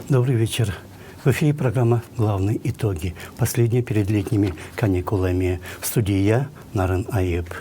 Добрый вечер. В эфире программа «Главные итоги». Последняя перед летними каникулами. В студии я, Нарен Аеп.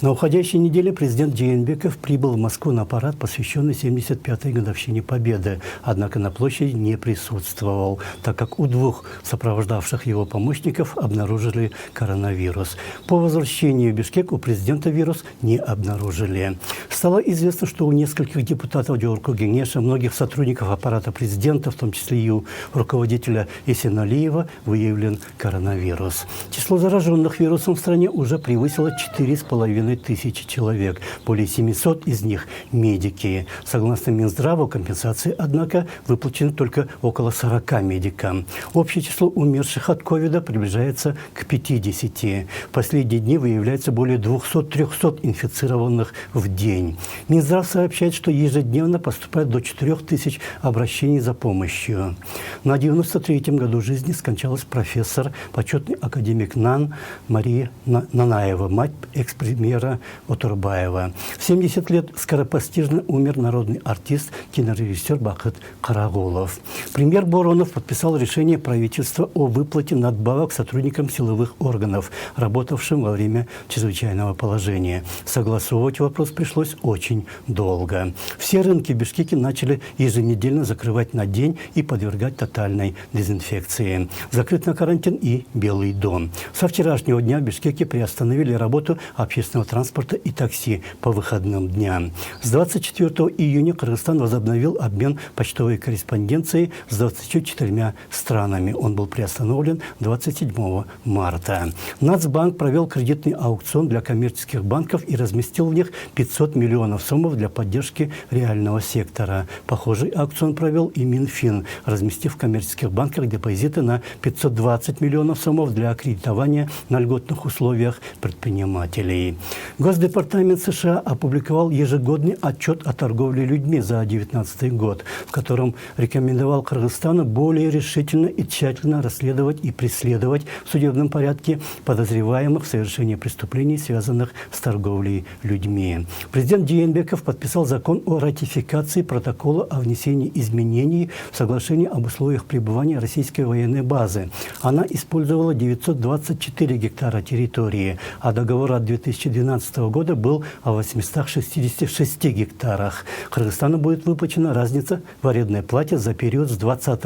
На уходящей неделе президент Жээнбеков прибыл в Москву на парад, посвященный 75-й годовщине Победы. Однако на площади не присутствовал, так как у двух сопровождавших его помощников обнаружили коронавирус. По возвращению в Бишкек у президента вирус не обнаружили. Стало известно, что у нескольких депутатов Джорку Генеша, многих сотрудников аппарата президента, в том числе и у руководителя Есеналиева, выявлен коронавирус. Число зараженных вирусом в стране уже превысило 4,5 тысячи человек. Более 700 из них – медики. Согласно Минздраву, компенсации, однако, выплачены только около 40 медикам. Общее число умерших от ковида приближается к 50. В последние дни выявляется более 200-300 инфицированных в день. Минздрав сообщает, что ежедневно поступает до 4000 обращений за помощью. На 93-м году жизни скончалась профессор, почетный академик НАН Мария Нанаева, мать экс-премьера Отурбаева. В 70 лет скоропостижно умер народный артист, кинорежиссер Бахыт Карагулов. Премьер Боронов подписал решение правительства о выплате надбавок сотрудникам силовых органов, работавшим во время чрезвычайного положения. Согласовывать вопрос пришлось очень долго. Все рынки в Бишкеке начали еженедельно закрывать на день и подвергать тотальной дезинфекции. Закрыт на карантин и Белый дом. Со вчерашнего дня в Бишкеке приостановили работу общественного транспорта и такси по выходным дням. С 24 июня Кыргызстан возобновил обмен почтовой корреспонденцией с 24 странами. Он был приостановлен 27 марта. Нацбанк провел кредитный аукцион для коммерческих банков и разместил в них 500 миллионов сомов для поддержки реального сектора. Похожий аукцион провел и Минфин, разместив в коммерческих банках депозиты на 520 миллионов сомов для кредитования на льготных условиях предпринимателей. Госдепартамент США опубликовал ежегодный отчет о торговле людьми за 2019 год, в котором рекомендовал Кыргызстану более решительно и тщательно расследовать и преследовать в судебном порядке подозреваемых в совершении преступлений, связанных с торговлей людьми. Президент Жээнбеков подписал закон о ратификации протокола о внесении изменений в соглашение об условиях пребывания российской военной базы. Она использовала 924 гектара территории, а договор от 2012 года был о 866 гектарах. Кыргызстану будет выплачена разница в арендной плате за период с 20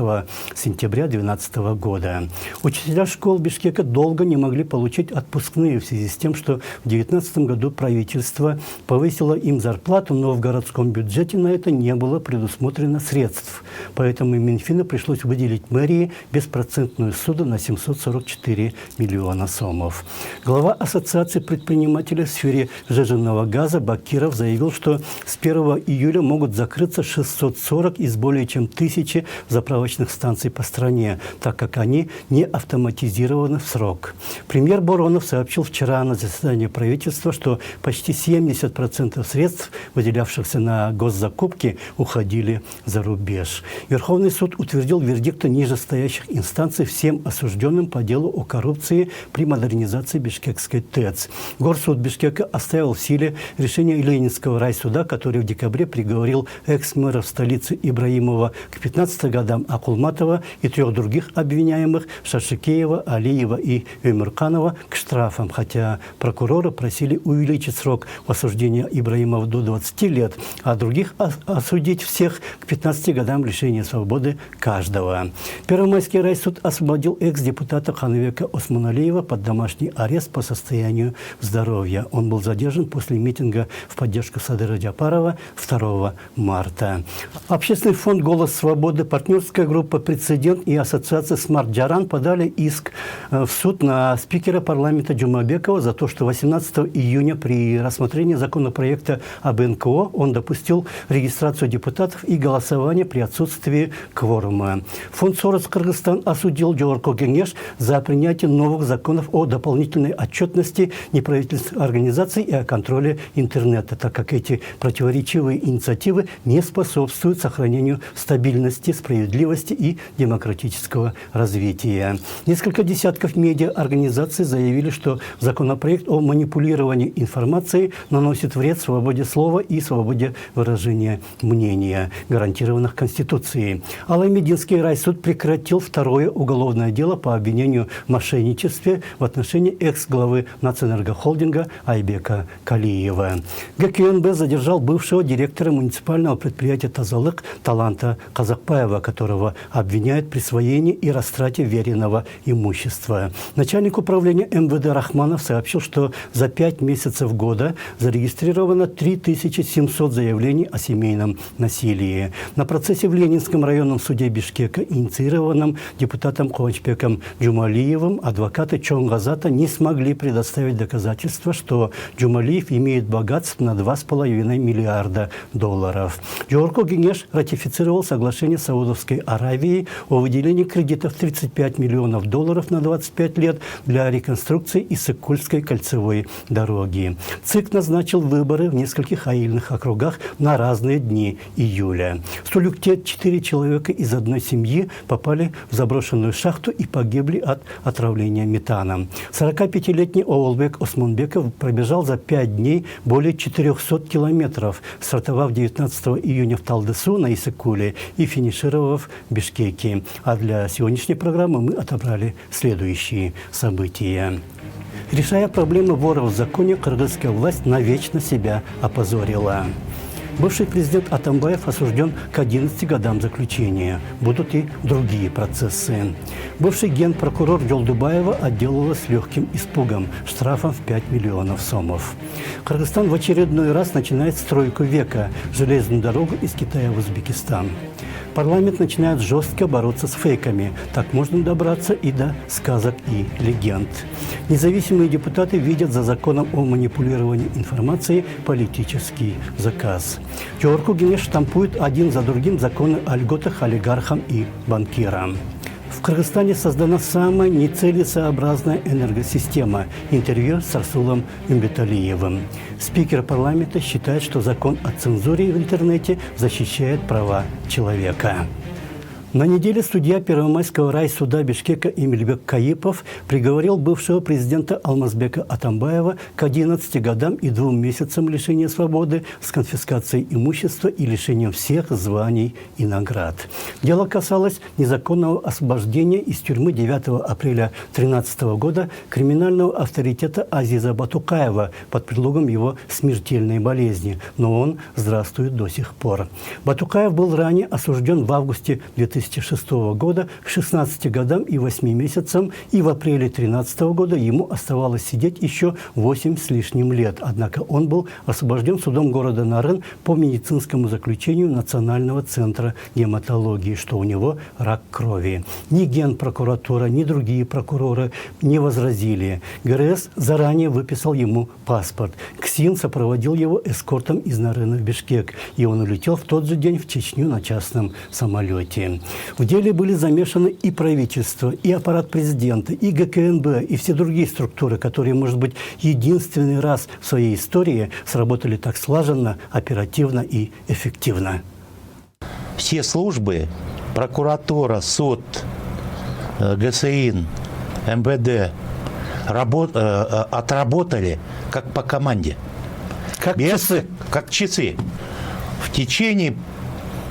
сентября 2012 года. Учителя школ Бишкека долго не могли получить отпускные в связи с тем, что в 2019 году правительство повысило им зарплату, но в городском бюджете на это не было предусмотрено средств. Поэтому Минфину пришлось выделить мэрии беспроцентную ссуду на 744 миллиона сомов. Глава Ассоциации предпринимателей в сфере сжиженного газа Бакиров заявил, что с 1 июля могут закрыться 640 из более чем 1000 заправочных станций по стране, так как они не автоматизированы в срок. Премьер Боронов сообщил вчера на заседании правительства, что почти 70% средств, выделявшихся на госзакупки, уходили за рубеж. Верховный суд утвердил вердикты нижестоящих инстанций всем осужденным по делу о коррупции при модернизации Бишкекской ТЭЦ. Горсуд Бишкека оставил в силе решение Ленинского райсуда, который в декабре приговорил экс-мэров столицы Ибраимова к 15 годам, а Кулматова и 3 других обвиняемых Шашикеева, Алиева и Эмирканова к штрафам, хотя прокуроры просили увеличить срок осуждения Ибраимова до 20 лет, а других осудить всех к 15 годам лишения свободы каждого. Первомайский райсуд освободил экс-депутата Ханвека Османалиева под домашний арест по состоянию здоровья. Он был задержан после митинга в поддержку Садыра Джапарова 2 марта. Общественный фонд «Голос свободы», партнерская группа «Прецедент» и ассоциация «Смарт Джаран» подали иск в суд на спикера парламента Джумабекова за то, что 18 июня при рассмотрении законопроекта об НКО он допустил регистрацию депутатов и голосование при отсутствии кворума. Фонд Сорос Кыргызстан осудил Жогорку Кеңеш за принятие новых законов о дополнительной отчетности неправительственных организаций и о контроле интернета, так как эти противоречивые инициативы не способствуют сохранению стабильности, справедливости и демократического развития. Несколько десятков медиаорганизаций заявили, что законопроект о манипулировании информацией наносит вред свободе слова и свободе выражения мнения, гарантированных Конституцией. Алай-Мединский райсуд прекратил второе уголовное дело по обвинению в мошенничестве в отношении экс-главы Нацэнергохолдинга Айбека Калиева. ГКНБ задержал бывшего директора муниципального предприятия «Тазалык» Таланта Казакпаева, которого обвиняют в присвоении и растрате веренного имущества. Начальник управления МВД Рахманов сообщил, что за 5 месяцев года зарегистрировано 3700 заявлений о семейном насилии. На процессе в Ленинском районном суде Бишкека, инициированном депутатом Кованчбеком Джумалиевым, адвокаты Чонгазата не смогли предоставить доказательства, что Джумалиев имеет богатство на 2,5 миллиарда долларов. Жогорку Кеңеш ратифицировал соглашение с Саудовской Аравией о выделении кредитов 35 миллионов долларов на 25 лет для реконструкции Иссык-Кульской кольцевой дороги. ЦИК назначил выборы в нескольких аильных округах на разные дни июля. В Сулюкте 4 человека из одной семьи попали в заброшенную шахту и погибли от отравления метаном. 45-летний Оолбек Осмонбеков пробежал за 5 дней более 400 километров, стартовав 19 июня в Талдысу на Иссык-Куле и финишировав в Бишкеке. А для сегодняшней программы мы отобрали следующие события. Решая проблемы воров в законе, кыргызская власть навечно себя опозорила. Бывший президент Атамбаев осужден к 11 годам заключения. Будут и другие процессы. Бывший генпрокурор Жолдубаева отделалась легким испугом, штрафом в 5 миллионов сомов. Кыргызстан в очередной раз начинает стройку века – железную дорогу из Китая в Узбекистан. Парламент начинает жестко бороться с фейками. Так можно добраться и до сказок и легенд. Независимые депутаты видят за законом о манипулировании информацией политический заказ. Жогорку Кеңеш штампует один за другим законы о льготах олигархам и банкирам. В Кыргызстане создана самая нецелесообразная энергосистема. Интервью с Расулом Умбеталиевым. Спикер парламента считает, что закон о цензуре в интернете защищает права человека. На неделе судья Первомайского райсуда Бишкека Эмильбек Каипов приговорил бывшего президента Алмазбека Атамбаева к 11 годам и 2 месяцам лишения свободы с конфискацией имущества и лишением всех званий и наград. Дело касалось незаконного освобождения из тюрьмы 9 апреля 2013 года криминального авторитета Азиза Батукаева под предлогом его смертельной болезни, но он здравствует до сих пор. Батукаев был ранее осужден в августе 2006 года к 16 годам и 8 месяцам, и в апреле 2013 года ему оставалось сидеть еще 8 с лишним лет. Однако он был освобожден судом города Нарын по медицинскому заключению Национального центра гематологии, что у него рак крови. Ни Генпрокуратура, ни другие прокуроры не возразили. ГРС заранее выписал ему паспорт. КСИН сопроводил его эскортом из Нарына в Бишкек, и он улетел в тот же день в Чечню на частном самолете. В деле были замешаны и правительство, и аппарат президента, и ГКНБ, и все другие структуры, которые, может быть, единственный раз в своей истории сработали так слаженно, оперативно и эффективно. Все службы, прокуратура, суд, ГСИН, МВД отработали как по команде. Как часы. В течение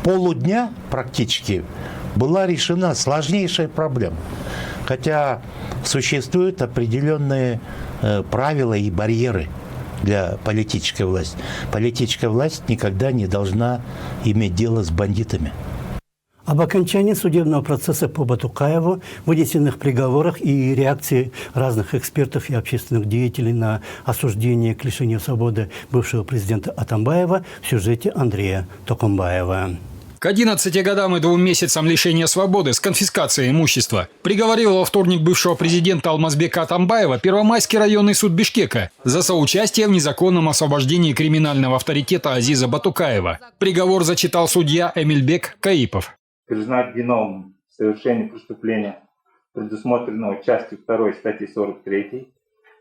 полудня практически была решена сложнейшая проблема. Хотя существуют определенные правила и барьеры для политической власти. Политическая власть никогда не должна иметь дело с бандитами. Об окончании судебного процесса по Батукаеву, вынесенных приговорах и реакции разных экспертов и общественных деятелей на осуждение к лишению свободы бывшего президента Атамбаева в сюжете Андрея Токумбаева. К 11 годам и 2 месяцам лишения свободы с конфискацией имущества приговорил во вторник бывшего президента Алмазбека Атамбаева Первомайский районный суд Бишкека за соучастие в незаконном освобождении криминального авторитета Азиза Батукаева. Приговор зачитал судья Эмильбек Каипов. Признать виновным в совершении преступления, предусмотренного частью 2 статьи 43,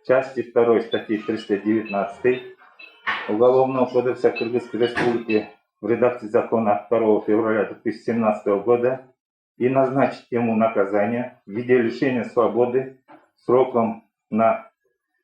части 2 статьи 319 Уголовного кодекса Кыргызской Республики в редакции закона от 2 февраля 2017 года и назначить ему наказание в виде лишения свободы сроком на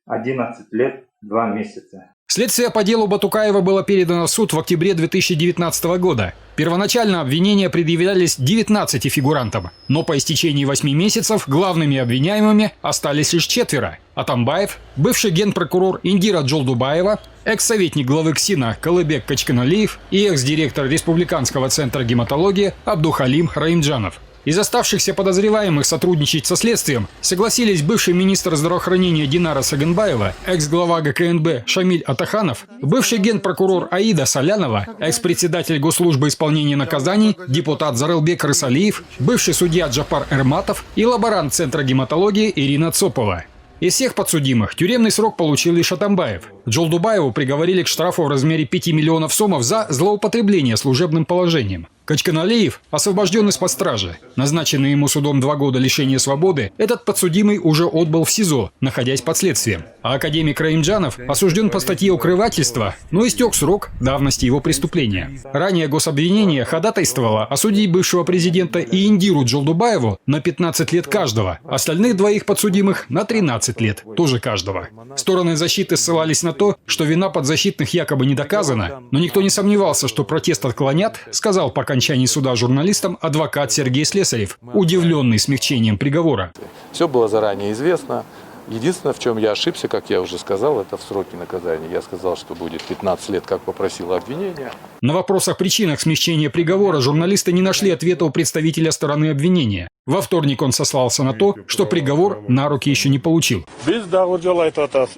11 лет 2 месяца. Следствие по делу Батукаева было передано в суд в октябре 2019 года. Первоначально обвинения предъявлялись 19 фигурантам, но по истечении 8 месяцев главными обвиняемыми остались лишь 4. Атамбаев, бывший генпрокурор Индира Джолдубаева, экс-советник главы КСИНа Калыбек Качканалиев и экс-директор Республиканского центра гематологии Абдухалим Раимджанов. Из оставшихся подозреваемых сотрудничать со следствием согласились бывший министр здравоохранения Динара Саганбаева, экс-глава ГКНБ Шамиль Атаханов, бывший генпрокурор Аида Солянова, экс-председатель Госслужбы исполнения наказаний, депутат Зарылбек Рысалиев, бывший судья Джапар Эрматов и лаборант Центра гематологии Ирина Цопова. Из всех подсудимых тюремный срок получил лишь Атамбаев. Джолдубаеву приговорили к штрафу в размере 5 миллионов сомов за злоупотребление служебным положением. Качканалиев освобожден из-под стражи. Назначенный ему судом 2 года лишения свободы, этот подсудимый уже отбыл в СИЗО, находясь под следствием. А академик Раимджанов осужден по статье укрывательства, но истек срок давности его преступления. Ранее гособвинение ходатайствовало осудить бывшего президента и Индиру Джолдубаеву на 15 лет каждого, остальных 2 подсудимых на 13 лет, тоже каждого. Стороны защиты ссылались на то, что вина подзащитных якобы не доказана, но никто не сомневался, что протест отклонят, сказал по окончании суда журналистам адвокат Сергей Слесарев, удивленный смягчением приговора. Все было заранее известно. Единственное, в чем я ошибся, как я уже сказал, это в сроке наказания. Я сказал, что будет 15 лет, как попросило обвинение. На вопрос о причинах смягчения приговора журналисты не нашли ответа у представителя стороны обвинения. Во вторник он сослался на то, что приговор на руки еще не получил.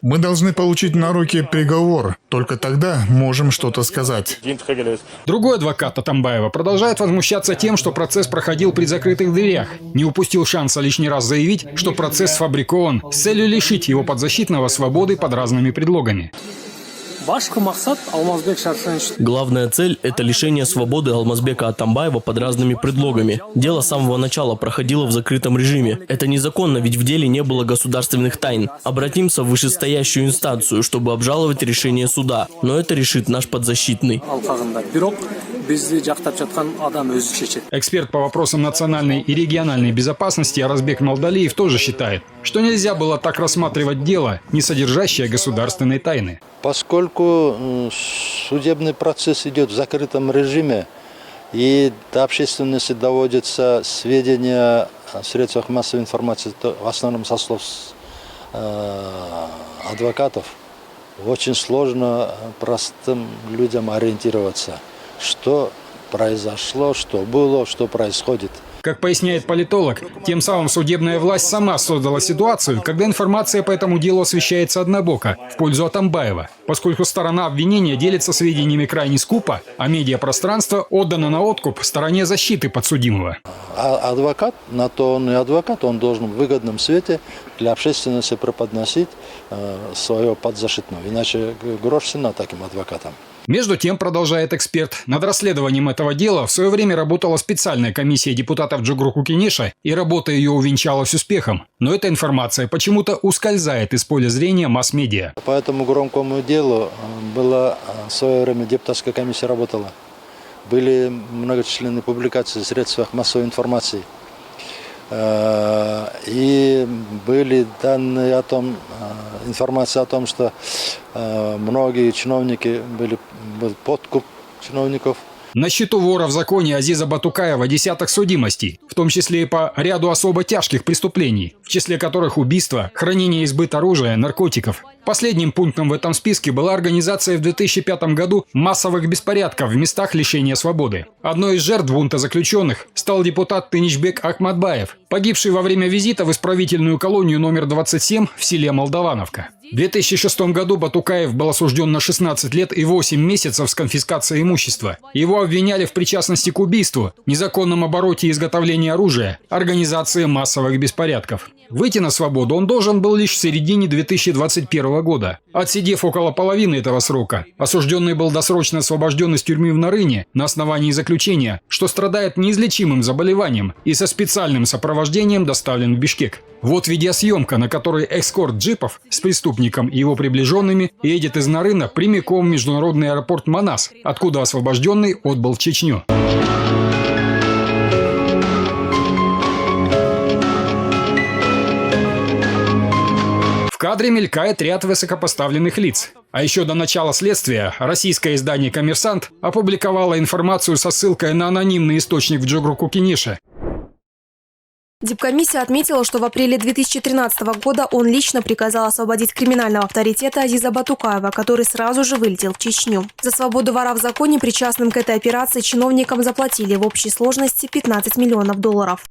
Мы должны получить на руки приговор. Только тогда можем что-то сказать. Другой адвокат Атамбаева продолжает возмущаться тем, что процесс проходил при закрытых дверях. Не упустил шанса лишний раз заявить, что процесс сфабрикован с целью лишить его подзащитного свободы под разными предлогами. Главная цель – это лишение свободы Алмазбека Атамбаева под разными предлогами. Дело с самого начала проходило в закрытом режиме. Это незаконно, ведь в деле не было государственных тайн. Обратимся в вышестоящую инстанцию, чтобы обжаловать решение суда. Но это решит наш подзащитный. Эксперт по вопросам национальной и региональной безопасности Аразбек Малдалиев тоже считает, что нельзя было так рассматривать дело, не содержащее государственной тайны. Поскольку судебный процесс идет в закрытом режиме, и до общественности доводятся сведения о средствах массовой информации, в основном со слов адвокатов, очень сложно простым людям ориентироваться, что произошло, что было, что происходит. Как поясняет политолог, тем самым судебная власть сама создала ситуацию, когда информация по этому делу освещается однобоко, в пользу Атамбаева, поскольку сторона обвинения делится сведениями крайне скупо, а медиапространство отдано на откуп стороне защиты подсудимого. А адвокат, на то он и адвокат, он должен в выгодном свете для общественности преподносить своего подзащитного, иначе грош цена таким адвокатам. Между тем, продолжает эксперт, над расследованием этого дела в свое время работала специальная комиссия депутатов Джугруку Кенеша, и работа ее увенчалась успехом. Но эта информация почему-то ускользает из поля зрения масс-медиа. По этому громкому делу была в свое время депутатская комиссия работала. Были многочисленные публикации в средствах массовой информации. И были данные о том, информация о том, что многие чиновники был подкуп чиновников. На счету вора в законе Азиза Батукаева десяток судимостей, в том числе и по ряду особо тяжких преступлений, в числе которых убийство, хранение и сбыт оружия, наркотиков. Последним пунктом в этом списке была организация в 2005 году массовых беспорядков в местах лишения свободы. Одной из жертв бунта заключенных стал депутат Тыничбек Ахмадбаев, погибший во время визита в исправительную колонию номер 27 в селе Молдавановка. В 2006 году Батукаев был осужден на 16 лет и 8 месяцев с конфискацией имущества. Его обвиняли в причастности к убийству, незаконном обороте и изготовлении оружия, организации массовых беспорядков. Выйти на свободу он должен был лишь в середине 2021 года. Отсидев около половины этого срока, осужденный был досрочно освобожден из тюрьмы в Нарыне на основании заключения, что страдает неизлечимым заболеванием и со специальным сопровождением доставлен в Бишкек. Вот видеосъемка, на которой эскорт джипов с преступником и его приближенными едет из Нарына прямиком в международный аэропорт Манас, откуда освобожденный отбыл в Чечню. В кадре мелькает ряд высокопоставленных лиц. А еще до начала следствия российское издание «Коммерсант» опубликовало информацию со ссылкой на анонимный источник в Джогру-Кукинише. Дипкомиссия отметила, что в апреле 2013 года он лично приказал освободить криминального авторитета Азиза Батукаева, который сразу же вылетел в Чечню. За свободу вора в законе, причастным к этой операции, чиновникам заплатили в общей сложности $15 миллионов.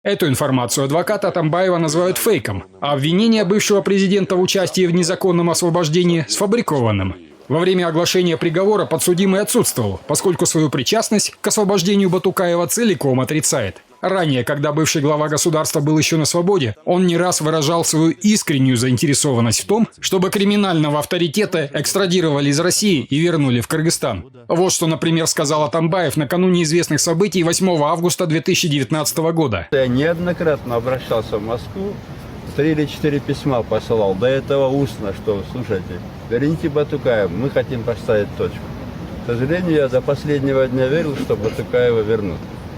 Эту информацию адвокаты Атамбаева называют фейком, а обвинение бывшего президента в участии в незаконном освобождении – сфабрикованным. Во время оглашения приговора подсудимый отсутствовал, поскольку свою причастность к освобождению Батукаева целиком отрицает. Ранее, когда бывший глава государства был еще на свободе, он не раз выражал свою искреннюю заинтересованность в том, чтобы криминального авторитета экстрадировали из России и вернули в Кыргызстан. Вот что, например, сказал Атамбаев накануне известных событий 8 августа 2019 года. Я неоднократно обращался в Москву, 3 или 4 письма посылал, до этого устно, что, слушайте, верните Батукаева, мы хотим поставить точку. К сожалению, я до последнего дня верил, что Батукаева вернут.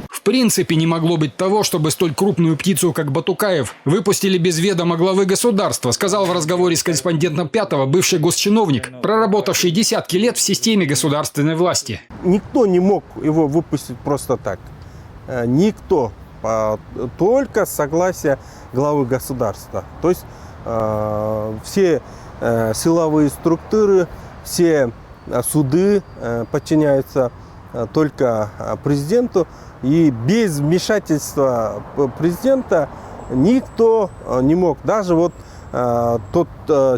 В принципе, не могло быть того, чтобы столь крупную птицу, как Батукаев, выпустили без ведома главы государства, сказал в разговоре с корреспондентом Пятого бывший госчиновник, проработавший десятки лет в системе государственной власти. Никто не мог его выпустить просто так. Никто. Только согласие главы государства. То есть все силовые структуры, все суды подчиняются только президенту. И без вмешательства президента никто не мог. Даже вот тот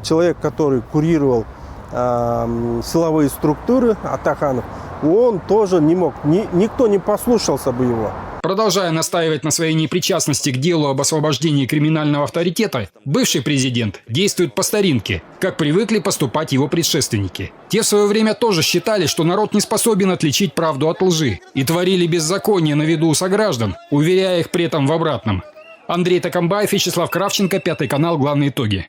человек, который курировал силовые структуры, Атаханов, он тоже не мог. Никто не послушался бы его. Продолжая настаивать на своей непричастности к делу об освобождении криминального авторитета, бывший президент действует по старинке, как привыкли поступать его предшественники. Те в свое время тоже считали, что народ не способен отличить правду от лжи и творили беззаконие на виду у сограждан, уверяя их при этом в обратном. Андрей Токамбаев, Вячеслав Кравченко, Пятый канал, главные итоги.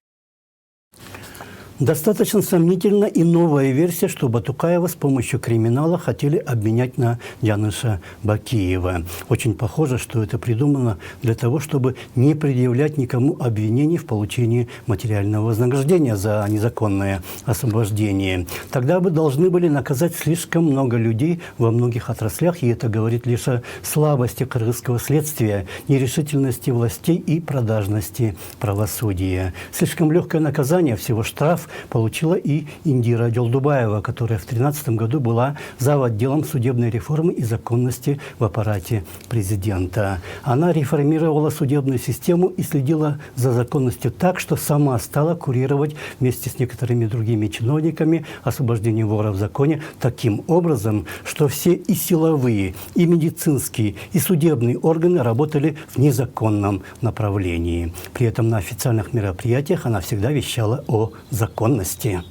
Достаточно сомнительна и новая версия, что Батукаева с помощью криминала хотели обменять на Януша Бакиева. Очень похоже, что это придумано для того, чтобы не предъявлять никому обвинений в получении материального вознаграждения за незаконное освобождение. Тогда бы должны были наказать слишком много людей во многих отраслях, и это говорит лишь о слабости кыргызского следствия, нерешительности властей и продажности правосудия. Слишком легкое наказание, всего штраф, получила и Индира Джолдубаева, которая в 2013 году была зав. Отделом судебной реформы и законности в аппарате президента. Она реформировала судебную систему и следила за законностью так, что сама стала курировать вместе с некоторыми другими чиновниками освобождение вора в законе таким образом, что все и силовые, и медицинские, и судебные органы работали в незаконном направлении. При этом на официальных мероприятиях она всегда вещала о законности.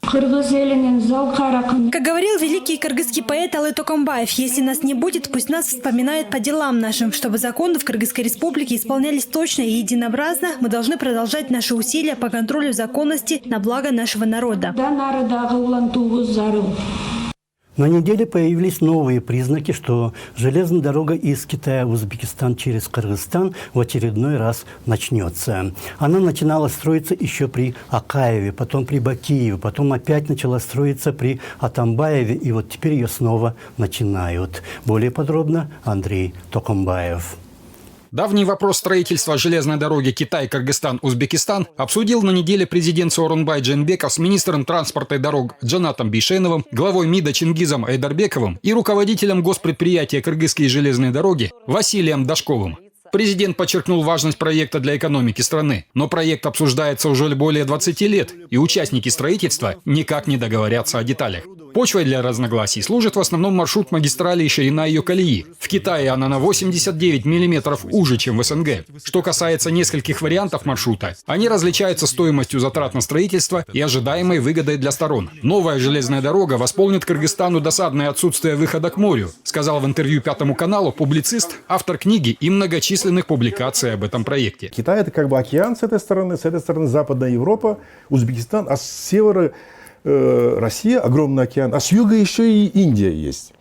Как говорил великий кыргызский поэт Алый Токамбаев, если нас не будет, пусть нас вспоминают по делам нашим. Чтобы законы в Кыргызской республике исполнялись точно и единообразно, мы должны продолжать наши усилия по контролю законности на благо нашего народа. На неделе появились новые признаки, что железная дорога из Китая в Узбекистан через Кыргызстан в очередной раз начнется. Она начинала строиться еще при Акаеве, потом при Бакиеве, потом опять начала строиться при Атамбаеве, и вот теперь ее снова начинают. Более подробно Андрей Токамбаев. Давний вопрос строительства железной дороги Китай-Кыргызстан-Узбекистан обсудил на неделе президент Сооронбай Джейнбеков с министром транспорта и дорог Джанатом Бейшеновым, главой МИДа Чингизом Айдарбековым и руководителем госпредприятия «Кыргызские железные дороги» Василием Дашковым. Президент подчеркнул важность проекта для экономики страны. Но проект обсуждается уже более 20 лет, и участники строительства никак не договорятся о деталях. Почвой для разногласий служит в основном маршрут магистрали и ширина ее колеи. В Китае она на 89 мм уже, чем в СНГ. Что касается нескольких вариантов маршрута, они различаются стоимостью затрат на строительство и ожидаемой выгодой для сторон. Новая железная дорога восполнит Кыргызстану досадное отсутствие выхода к морю, сказал в интервью Пятому каналу публицист, автор книги и многочисленных публикаций об этом проекте. Китай — это как бы океан с этой стороны Западная Европа, Узбекистан, а с севера Россия, огромный океан, а с юга еще и Индия есть.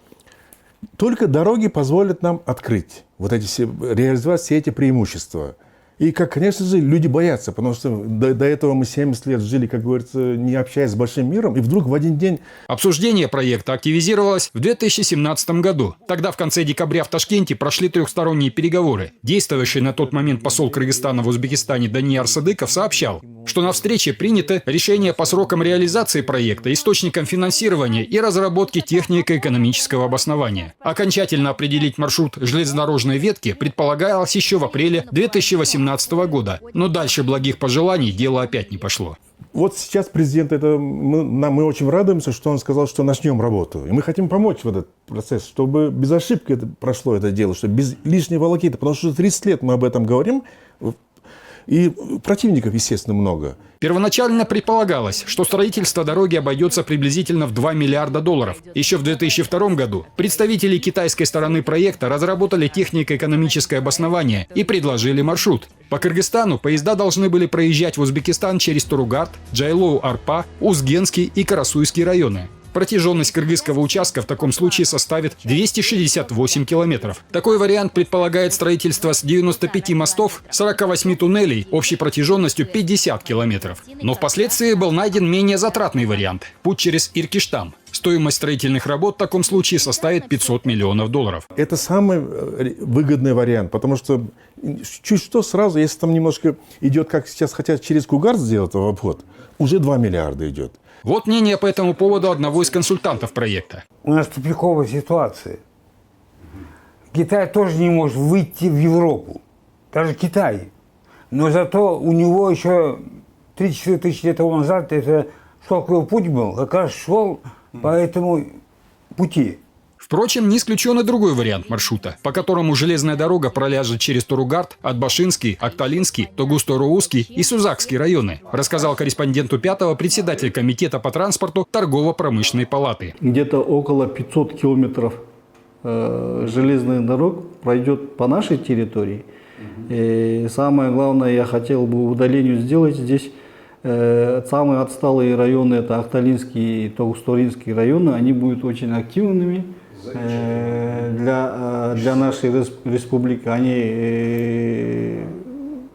Только дороги позволят нам открыть реализовать все эти преимущества. И, конечно же, люди боятся, потому что до этого мы 70 лет жили, как говорится, не общаясь с большим миром, и вдруг в один день... Обсуждение проекта активизировалось в 2017 году. Тогда в конце декабря в Ташкенте прошли трехсторонние переговоры. Действовавший на тот момент посол Кыргызстана в Узбекистане Данияр Садыков сообщал, что на встрече принято решение по срокам реализации проекта, источникам финансирования и разработки технико-экономического обоснования. Окончательно определить маршрут железнодорожной ветки предполагалось еще в апреле 2018 года, но дальше благих пожеланий дело опять не пошло. Вот сейчас президент, мы очень радуемся, что он сказал, что начнем работу. И мы хотим помочь в этот процесс, чтобы без ошибки прошло это дело, чтобы без лишней волокиты. Потому что 30 лет мы об этом говорим, и противников, естественно, много. Первоначально предполагалось, что строительство дороги обойдется приблизительно в $2 миллиарда. Еще в 2002 году представители китайской стороны проекта разработали технико-экономическое обоснование и предложили маршрут. По Кыргызстану поезда должны были проезжать в Узбекистан через Туругарт, Джайлоу-Арпа, Узгенский и Карасуйский районы. Протяженность кыргызского участка в таком случае составит 268 километров. Такой вариант предполагает строительство с 95 мостов, 48 туннелей, общей протяженностью 50 километров. Но впоследствии был найден менее затратный вариант – путь через Иркиштан. Стоимость строительных работ в таком случае составит $500 миллионов. Это самый выгодный вариант, потому что чуть что сразу, если там немножко идет, как сейчас хотят через Кугарт сделать в обход, уже 2 миллиарда идет. Вот мнение по этому поводу одного из консультантов проекта. У нас тупиковая ситуация. Китай тоже не может выйти в Европу. Даже Китай. Но зато у него еще 3-4 тысячи лет назад это шелковый путь был. Как раз шел по этому пути. Впрочем, не исключен и другой вариант маршрута, по которому железная дорога проляжет через Туругарт, Атбашинский, Акталинский, Тогусторуузский и Сузакский районы, рассказал корреспонденту Пятого председатель комитета по транспорту Торгово-промышленной палаты. Где-то около 500 километров железных дорог пройдет по нашей территории. И самое главное, я хотел бы удалению сделать здесь. Самые отсталые районы, это Акталинский и Тогусторинский районы, они будут очень активными. Для нашей республики они,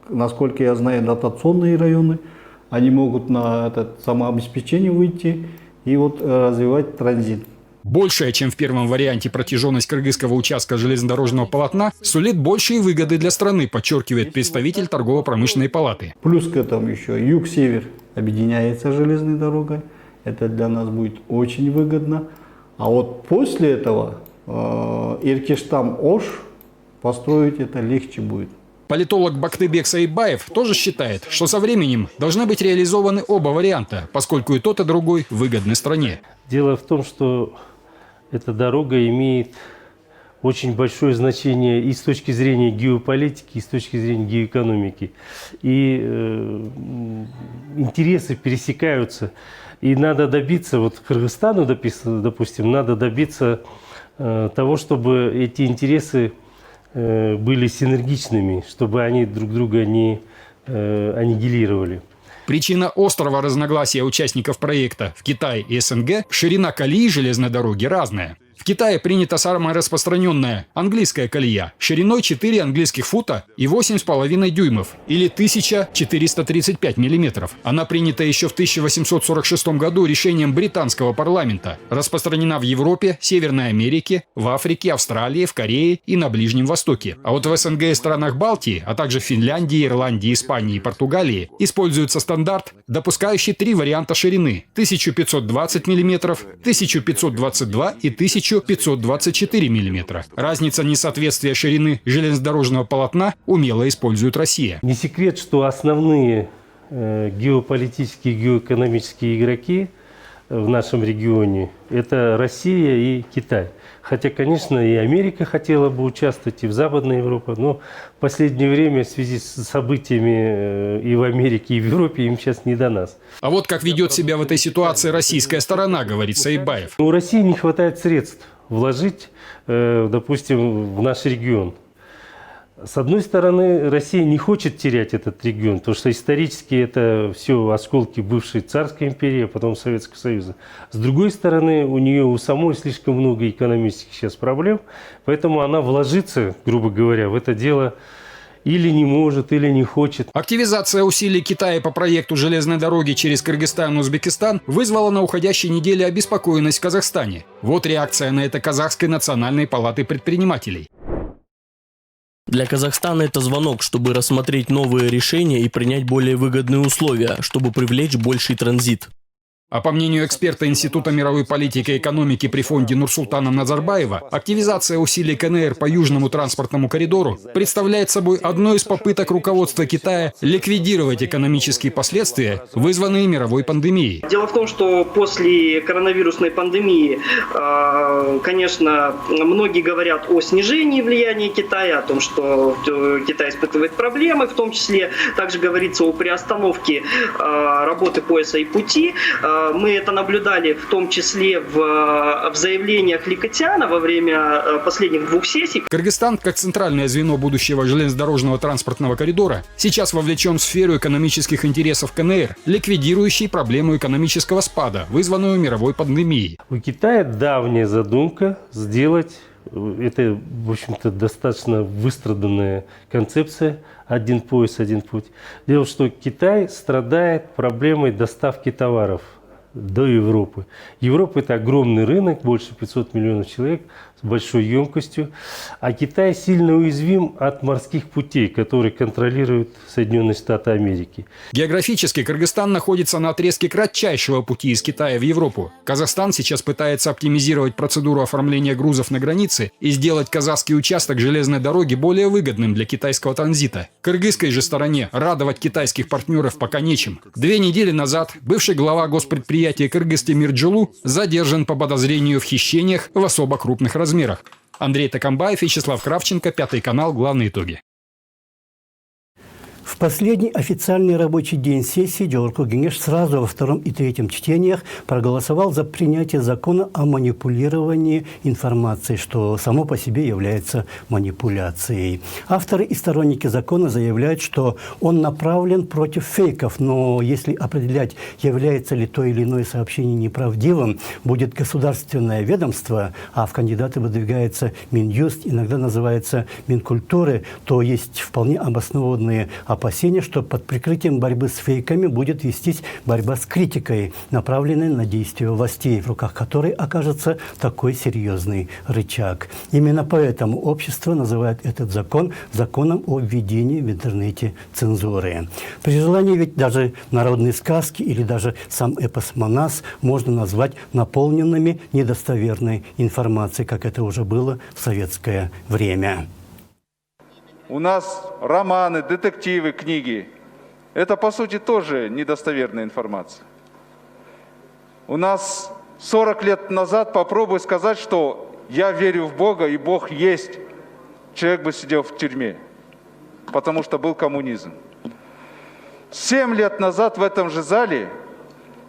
насколько я знаю, дотационные районы, они могут на это самообеспечение выйти и развивать транзит. Большая, чем в первом варианте, протяженность кыргызского участка железнодорожного полотна сулит большие выгоды для страны, подчеркивает представитель Торгово-промышленной палаты. Плюс к этому еще юг-север объединяется железной дорогой. Это для нас будет очень выгодно. А вот после этого Иркиштан-Ош построить это легче будет. Политолог Бактыбек Саидбаев тоже считает, что со временем должны быть реализованы оба варианта, поскольку и тот, и другой выгодны стране. Дело в том, что эта дорога имеет очень большое значение и с точки зрения геополитики, и с точки зрения геоэкономики. И интересы пересекаются. И надо добиться, Кыргызстану, допустим, надо добиться того, чтобы эти интересы были синергичными, чтобы они друг друга не аннигилировали. Причина острого разногласия участников проекта в Китае и СНГ – ширина колеи железной дороги разная. В Китае принята самая распространенная английская колея шириной 4 английских фута и 8,5 дюймов, или 1435 миллиметров. Она принята еще в 1846 году решением британского парламента. Распространена в Европе, Северной Америке, в Африке, Австралии, в Корее и на Ближнем Востоке. А вот в СНГ и странах Балтии, а также в Финляндии, Ирландии, Испании и Португалии используется стандарт, допускающий 3 варианта ширины – 1520 миллиметров, 1522 и 1500 1524 мм. Разница несоответствия ширины железнодорожного полотна умело использует Россия. Не секрет, что основные геополитические, геоэкономические игроки в нашем регионе – это Россия и Китай. Хотя, конечно, и Америка хотела бы участвовать, и в Западной Европе, но в последнее время в связи с событиями и в Америке, и в Европе им сейчас не до нас. А вот как ведет себя в этой ситуации российская сторона, говорит Саидбаев. У России не хватает средств вложить, допустим, в наш регион. С одной стороны, Россия не хочет терять этот регион, потому что исторически это все осколки бывшей царской империи, а потом Советского Союза. С другой стороны, у нее у самой слишком много экономических сейчас проблем, поэтому она вложиться, грубо говоря, в это дело или не может, или не хочет. Активизация усилий Китая по проекту железной дороги через Кыргызстан и Узбекистан вызвала на уходящей неделе обеспокоенность в Казахстане. Вот реакция на это Казахской национальной палаты предпринимателей. Для Казахстана это звонок, чтобы рассмотреть новые решения и принять более выгодные условия, чтобы привлечь больший транзит. А по мнению эксперта Института мировой политики и экономики при фонде Нурсултана Назарбаева, активизация усилий КНР по Южному транспортному коридору представляет собой одну из попыток руководства Китая ликвидировать экономические последствия, вызванные мировой пандемией. Дело в том, что после коронавирусной пандемии, конечно, многие говорят о снижении влияния Китая, о том, что Китай испытывает проблемы, в том числе также говорится о приостановке работы пояса и пути. Мы это наблюдали в том числе в заявлениях Ликотяна во время последних 2 сессий. Кыргызстан, как центральное звено будущего железнодорожного транспортного коридора, сейчас вовлечен в сферу экономических интересов КНР, ликвидирующей проблему экономического спада, вызванную мировой пандемией. У Китая давняя задумка сделать, это, в общем-то, достаточно выстраданная концепция «один пояс, один путь». Дело в том, что Китай страдает проблемой доставки товаров до Европы. Европа – это огромный рынок, больше 500 миллионов человек, с большой емкостью. А Китай сильно уязвим от морских путей, которые контролируют Соединенные Штаты Америки. Географически Кыргызстан находится на отрезке кратчайшего пути из Китая в Европу. Казахстан сейчас пытается оптимизировать процедуру оформления грузов на границе и сделать казахский участок железной дороги более выгодным для китайского транзита. Кыргызской же стороне радовать китайских партнеров пока нечем. 2 недели назад бывший глава госпредприятия Кыргызтемир Джилу задержан по подозрению в хищениях в особо крупных размерах. Андрей Токамбаев, Вячеслав Кравченко, 5 канал, главные итоги. В последний официальный рабочий день сессии Джорко Генеш сразу во 2 и 3 чтениях проголосовал за принятие закона о манипулировании информацией, что само по себе является манипуляцией. Авторы и сторонники закона заявляют, что он направлен против фейков, но если определять, является ли то или иное сообщение неправдивым, будет государственное ведомство, а в кандидаты выдвигается Минюст, иногда называется Минкультуры, то есть вполне обоснованные опасения, что под прикрытием борьбы с фейками будет вестись борьба с критикой, направленной на действия властей, в руках которой окажется такой серьезный рычаг. Именно поэтому общество называет этот закон законом о введении в интернете цензуры. При желании ведь даже народные сказки или даже сам эпос «Манас» можно назвать наполненными недостоверной информацией, как это уже было в советское время. У нас романы, детективы, книги. Это, по сути, тоже недостоверная информация. У нас 40 лет назад попробуй сказать, что я верю в Бога, и Бог есть. Человек бы сидел в тюрьме, потому что был коммунизм. 7 лет назад в этом же зале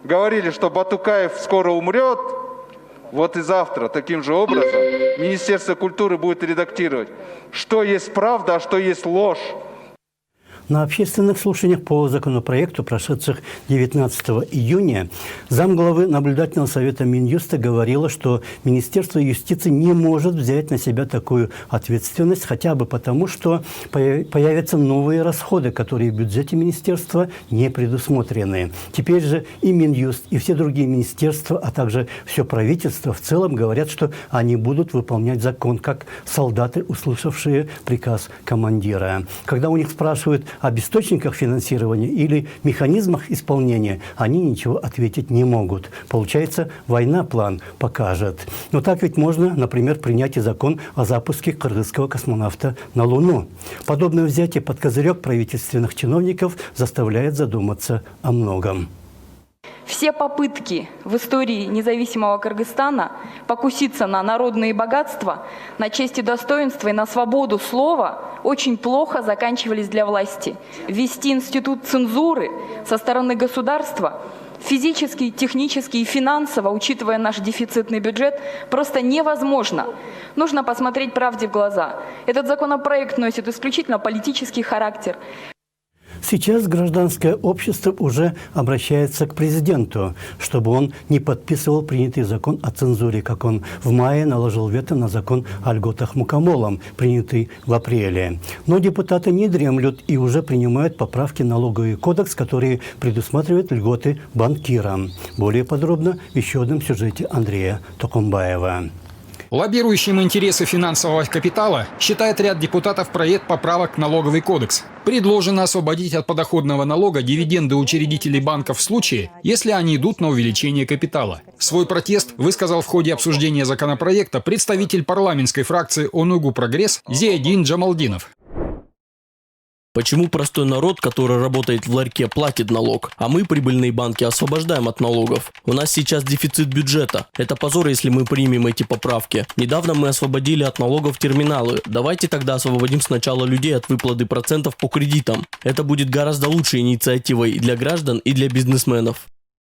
говорили, что Батукаев скоро умрет. Вот и завтра таким же образом Министерство культуры будет редактировать, что есть правда, а что есть ложь. На общественных слушаниях по законопроекту, прошедших 19 июня, замглавы наблюдательного совета Минюста говорила, что Министерство юстиции не может взять на себя такую ответственность, хотя бы потому, что появятся новые расходы, которые в бюджете министерства не предусмотрены. Теперь же и Минюст, и все другие министерства, а также все правительство в целом говорят, что они будут выполнять закон, как солдаты, услышавшие приказ командира. Когда у них спрашивают, об источниках финансирования или механизмах исполнения они ничего ответить не могут. Получается, война-план покажет. Но так ведь можно, например, принять и закон о запуске кыргызского космонавта на Луну. Подобное взятие под козырек правительственных чиновников заставляет задуматься о многом. Все попытки в истории независимого Кыргызстана покуситься на народные богатства, на честь и достоинство и на свободу слова очень плохо заканчивались для власти. Ввести институт цензуры со стороны государства физически, технически и финансово, учитывая наш дефицитный бюджет, просто невозможно. Нужно посмотреть правде в глаза. Этот законопроект носит исключительно политический характер. Сейчас гражданское общество уже обращается к президенту, чтобы он не подписывал принятый закон о цензуре, как он в мае наложил вето на закон о льготах мукомолам, принятый в апреле. Но депутаты не дремлют и уже принимают поправки в налоговый кодекс, которые предусматривают льготы банкирам. Более подробно в еще одном сюжете Андрея Токомбаева. Лоббирующим интересы финансового капитала считает ряд депутатов проект поправок в налоговый кодекс. Предложено освободить от подоходного налога дивиденды учредителей банков в случае, если они идут на увеличение капитала. Свой протест высказал в ходе обсуждения законопроекта представитель парламентской фракции «Онугу Прогресс» Зиядин Джамалдинов. Почему простой народ, который работает в ларьке, платит налог, а мы, прибыльные банки, освобождаем от налогов? У нас сейчас дефицит бюджета. Это позор, если мы примем эти поправки. Недавно мы освободили от налогов терминалы. Давайте тогда освободим сначала людей от выплаты процентов по кредитам. Это будет гораздо лучшей инициативой и для граждан, и для бизнесменов.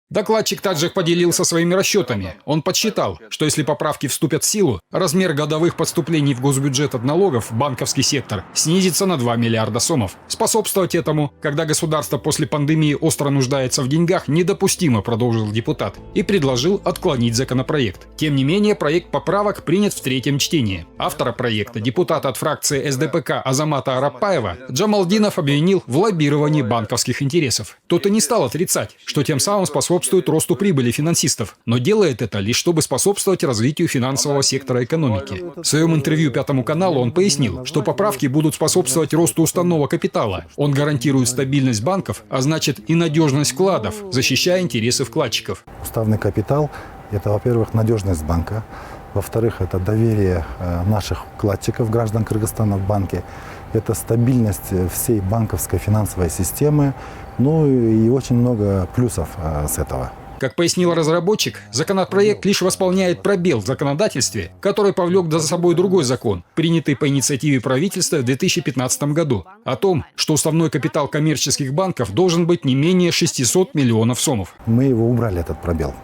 Докладчик Таджик поделился своими расчетами. Он подсчитал, что если поправки вступят в силу, размер годовых поступлений в госбюджет от налогов в банковский сектор снизится на 2 миллиарда сомов. Способствовать этому, когда государство после пандемии остро нуждается в деньгах, недопустимо, продолжил депутат, и предложил отклонить законопроект. Тем не менее, проект поправок принят в третьем чтении. Автора проекта, депутата от фракции СДПК Азамата Арапаева, Джамалдинов обвинил в лоббировании банковских интересов. Тот и не стал отрицать, что тем самым способствует росту прибыли финансистов, но делает это лишь чтобы способствовать развитию финансового сектора экономики. В своем интервью Пятому каналу он пояснил, что поправки будут способствовать росту уставного капитала. Он гарантирует стабильность банков, а значит и надежность вкладов, защищая интересы вкладчиков. Уставный капитал – это, во-первых, надежность банка, во-вторых, это доверие наших вкладчиков, граждан Кыргызстана в банке, это стабильность всей банковской финансовой системы, ну и очень много плюсов с этого. Как пояснил разработчик, законопроект лишь восполняет пробел в законодательстве, который повлек за собой другой закон, принятый по инициативе правительства в 2015 году, о том, что уставной капитал коммерческих банков должен быть не менее 600 миллионов сомов. Мы его убрали, этот пробел.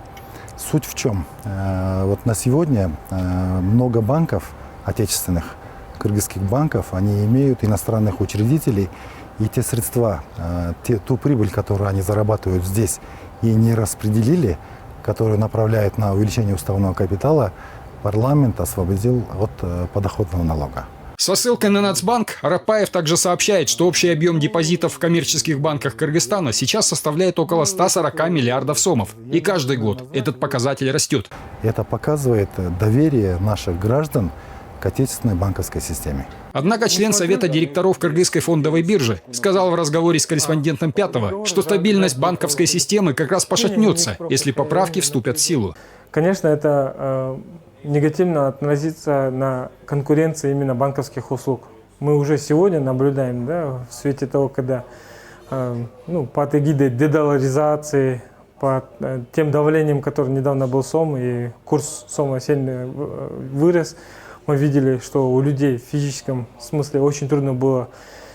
Суть в чем? Вот на сегодня много банков, отечественных, кыргызских банков, они имеют иностранных учредителей, и те средства, ту прибыль, которую они зарабатывают здесь и не распределили, которую направляют на увеличение уставного капитала, парламент освободил от подоходного налога. Со ссылкой на Нацбанк Арапаев также сообщает, что общий объем депозитов в коммерческих банках Кыргызстана сейчас составляет около 140 миллиардов сомов. И каждый год этот показатель растет. Это показывает доверие наших граждан к отечественной банковской системе. Однако член Совета директоров Кыргызской фондовой биржи сказал в разговоре с корреспондентом Пятого, что стабильность банковской системы как раз пошатнется, если поправки вступят в силу. Конечно, это негативно отразится на конкуренции именно банковских услуг. Мы уже сегодня наблюдаем, да, в свете того, когда под эгидой дедоларизации, по тем давлением, которое недавно был СОМ, и курс СОМа сильно вырос, мы видели, что у людей в физическом смысле очень трудно было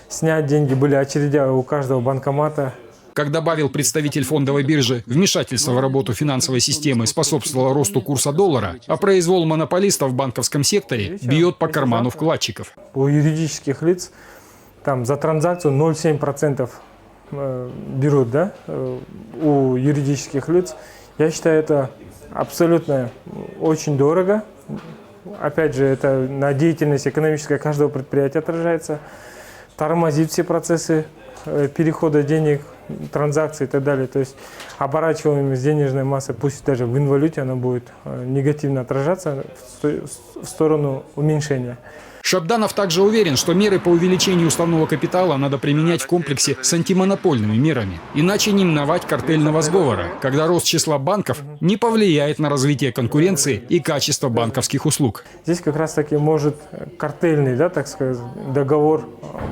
снять деньги, были очереди у каждого банкомата. Как добавил представитель фондовой биржи, вмешательство в работу финансовой системы способствовало росту курса доллара, а произвол монополистов в банковском секторе бьет по карману вкладчиков. У юридических лиц там за транзакцию 0,7% берут, да, у юридических лиц. Я считаю, это абсолютно очень дорого. Опять же, это на деятельность экономической каждого предприятия отражается, тормозит все процессы перехода денег, транзакций и так далее. То есть оборачиваемость денежной массы, пусть даже в инвалюте, она будет негативно отражаться в сторону уменьшения. Шабданов также уверен, что меры по увеличению уставного капитала надо применять в комплексе с антимонопольными мерами. Иначе не миновать картельного сговора, когда рост числа банков не повлияет на развитие конкуренции и качество банковских услуг. Здесь как раз таки может картельный, да, так сказать, договор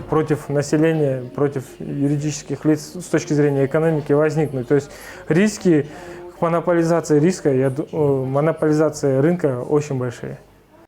против населения, против юридических лиц с точки зрения экономики возникнуть. То есть риски, монополизация риска, монополизация рынка очень большие.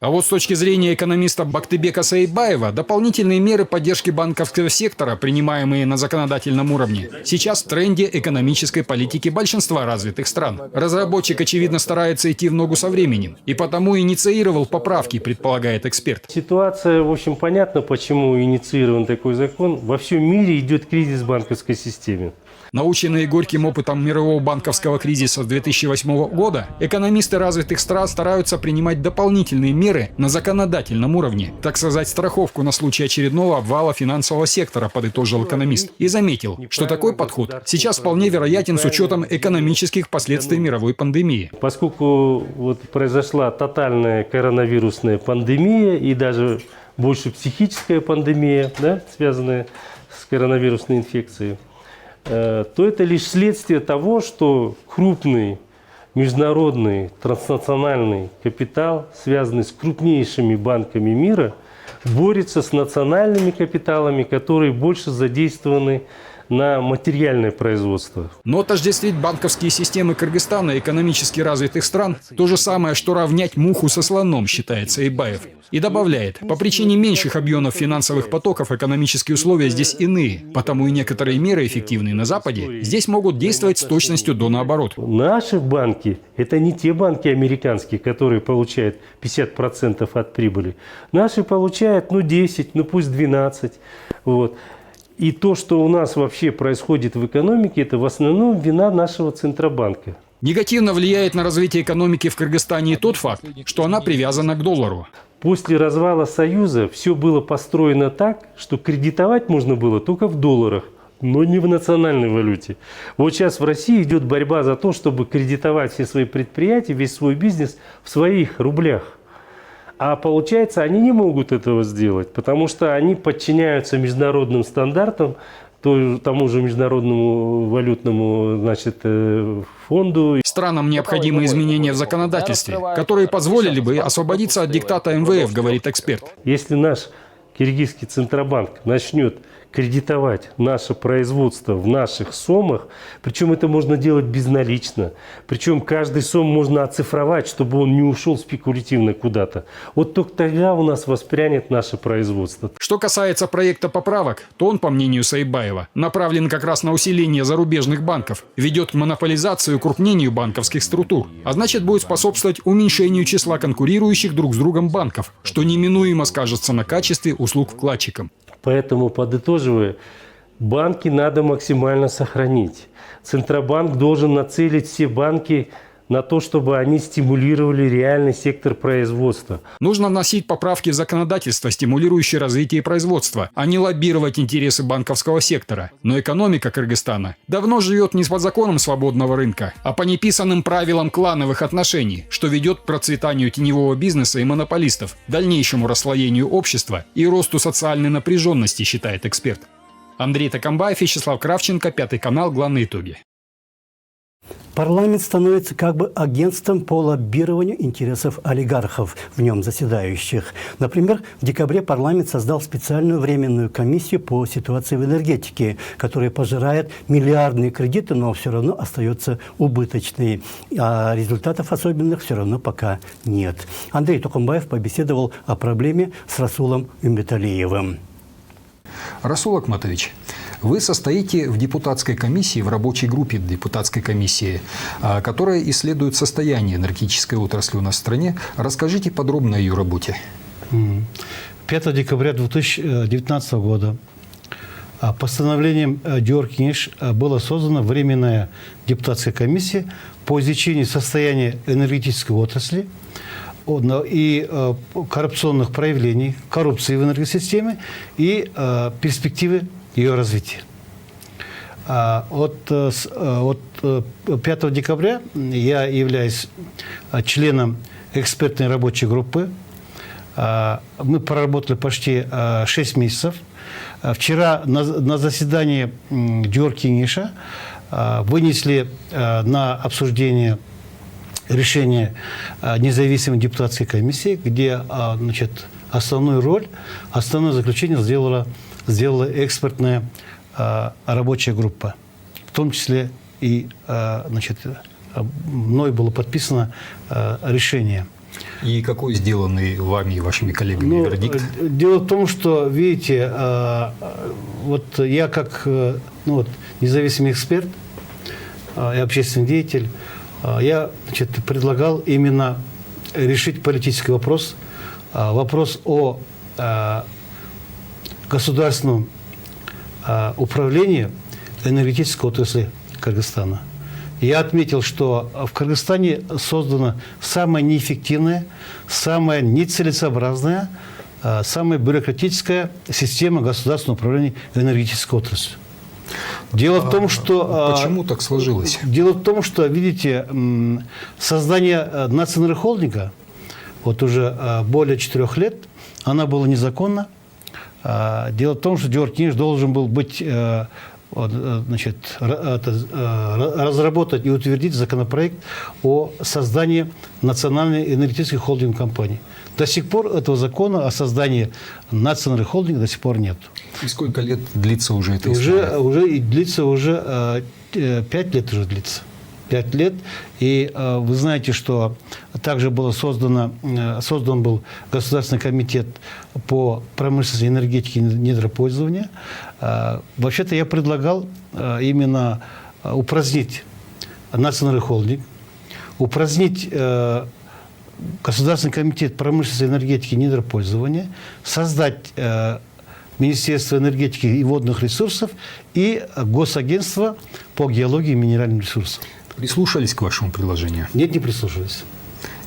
А вот с точки зрения экономиста Бактыбека Саидбаева, дополнительные меры поддержки банковского сектора, принимаемые на законодательном уровне, сейчас в тренде экономической политики большинства развитых стран. Разработчик, очевидно, старается идти в ногу со временем, и потому инициировал поправки, предполагает эксперт. Ситуация, в общем, понятна, почему инициирован такой закон. Во всем мире идет кризис в банковской системе. Наученные горьким опытом мирового банковского кризиса 2008 года, экономисты развитых стран стараются принимать дополнительные меры на законодательном уровне, так сказать, страховку на случай очередного обвала финансового сектора, подытожил экономист. И заметил, что такой подход сейчас вполне вероятен с учетом экономических последствий мировой пандемии. Поскольку вот произошла тотальная коронавирусная пандемия и даже больше психическая пандемия, да, связанная с коронавирусной инфекцией, то это лишь следствие того, что крупный международный транснациональный капитал, связанный с крупнейшими банками мира, борется с национальными капиталами, которые больше задействованы на материальное производство. Но отождествить банковские системы Кыргызстана и экономически развитых стран – то же самое, что равнять муху со слоном, считает Саидбаев. И добавляет, по причине меньших объемов финансовых потоков экономические условия здесь иные, потому и некоторые меры, эффективные на Западе, здесь могут действовать с точностью до наоборот. Наши банки – это не те банки американские, которые получают 50% от прибыли. Наши получают 10, пусть 12%. Вот. И то, что у нас вообще происходит в экономике, это в основном вина нашего Центробанка. Негативно влияет на развитие экономики в Кыргызстане и тот факт, что она привязана к доллару. После развала Союза все было построено так, что кредитовать можно было только в долларах, но не в национальной валюте. Вот сейчас в России идет борьба за то, чтобы кредитовать все свои предприятия, весь свой бизнес в своих рублях. А получается, они не могут этого сделать, потому что они подчиняются международным стандартам, тому же международному валютному, фонду. Странам необходимы изменения в законодательстве, которые позволили бы освободиться от диктата МВФ, говорит эксперт. Если наш киргизский Центробанк начнет кредитовать наше производство в наших сомах, причем это можно делать безналично, причем каждый сом можно оцифровать, чтобы он не ушел спекулятивно куда-то. Вот только тогда у нас воспрянет наше производство. Что касается проекта поправок, то он, по мнению Саидбаева, направлен как раз на усиление зарубежных банков, ведет к монополизации и укрупнению банковских структур, а значит будет способствовать уменьшению числа конкурирующих друг с другом банков, что неминуемо скажется на качестве услуг вкладчикам. Поэтому, подытоживая, банки надо максимально сохранить. Центробанк должен нацелить все банки на то, чтобы они стимулировали реальный сектор производства. Нужно вносить поправки в законодательство, стимулирующие развитие производства, а не лоббировать интересы банковского сектора. Но экономика Кыргызстана давно живет не по законам свободного рынка, а по неписанным правилам клановых отношений, что ведет к процветанию теневого бизнеса и монополистов, дальнейшему расслоению общества и росту социальной напряженности, считает эксперт. Андрей Токамбаев, Вячеслав Кравченко, Пятый канал, главные итоги. Парламент становится как бы агентством по лоббированию интересов олигархов, в нем заседающих. Например, в декабре парламент создал специальную временную комиссию по ситуации в энергетике, которая пожирает миллиардные кредиты, но все равно остается убыточной. А результатов особенных все равно пока нет. Андрей Токамбаев побеседовал о проблеме с Расулом Умбеталиевым. Расул Акматович, вы состоите в депутатской комиссии, в рабочей группе депутатской комиссии, которая исследует состояние энергетической отрасли у нас в стране. Расскажите подробно о ее работе. 5 декабря 2019 года постановлением Дёркиниш была создана Временная депутатская комиссия по изучению состояния энергетической отрасли и коррупционных проявлений, коррупции в энергосистеме и перспективы ее развития. От 5 декабря я являюсь членом экспертной рабочей группы Мы проработали почти 6 месяцев. Вчера на заседании Дюркиниша вынесли на обсуждение решение независимой депутатской комиссии, где значит, основную роль, основное заключение сделала экспертная рабочая группа. В том числе и значит, мной было подписано решение. И какой сделанный вами и вашими коллегами вердикт? Дело в том, что, видите, вот я как независимый эксперт и общественный деятель, я предлагал именно решить политический вопрос, вопрос о государственном управлении энергетической отрасли Кыргызстана. Я отметил, что в Кыргызстане создана самая неэффективная, самая нецелесообразная, самая бюрократическая система государственного управления энергетической отраслью. Дело в том, что... Почему так сложилось? Дело в том, что, видите, создание национального холдинга вот уже более 4 лет, она была незаконна. Дело в том, что Дюркиниш должен был быть, значит, разработать и утвердить законопроект о создании национальной энергетической холдинговой компании. До сих пор этого закона о создании национального холдинга до сих пор нет. И сколько лет длится уже эта история? Уже длится 5 лет уже длится. 5 лет. И вы знаете, что также было создан был Государственный комитет по промышленности, энергетике и недропользования. Вообще-то я предлагал именно упразднить национальный холдинг, упразднить Государственный комитет промышленности, энергетики и недропользования, создать Министерство энергетики и водных ресурсов и Госагентство по геологии и минеральным ресурсам. Прислушались к вашему предложению? Нет, не прислушались.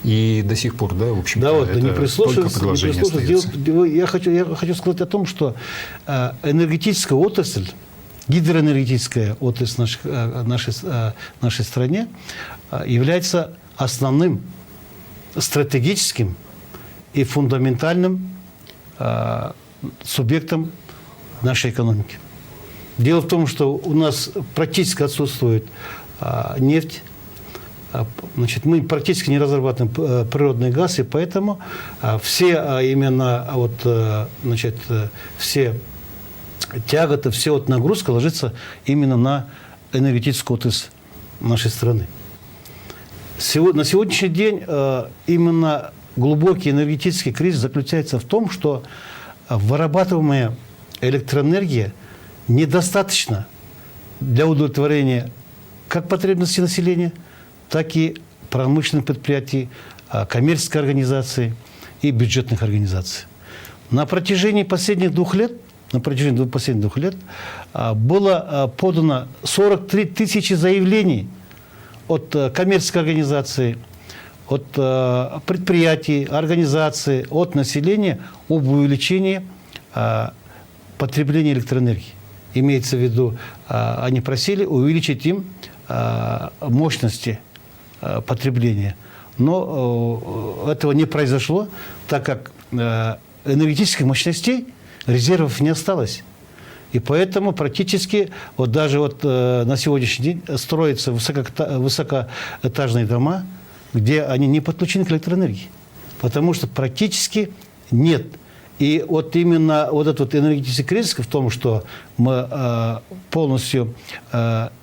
И до сих пор, да, в общем-то, да, вот, это не прислушались, только предложение остается. Я хочу сказать о том, что энергетическая отрасль, гидроэнергетическая отрасль нашей стране является основным стратегическим и фундаментальным субъектом нашей экономики. Дело в том, что у нас практически отсутствует нефть, значит, мы практически не разрабатываем природный газ, и поэтому все именно значит, все тяготы, все нагрузка ложится именно на энергетическую отрасль нашей страны. На сегодняшний день именно глубокий энергетический кризис заключается в том, что вырабатываемая электроэнергия недостаточно для удовлетворения как потребностей населения, так и промышленных предприятий, коммерческих организаций и бюджетных организаций. На протяжении последних 2 лет, было подано 43 тысячи заявлений от коммерческих организаций, от предприятий, организаций, от населения об увеличении потребления электроэнергии. Имеется в виду, они просили увеличить им мощности потребления. Но этого не произошло, так как энергетических мощностей, резервов не осталось. И поэтому практически даже на сегодняшний день строятся высокоэтажные дома, где они не подключены к электроэнергии. Потому что практически нет. И вот именно этот энергетический кризис в том, что мы полностью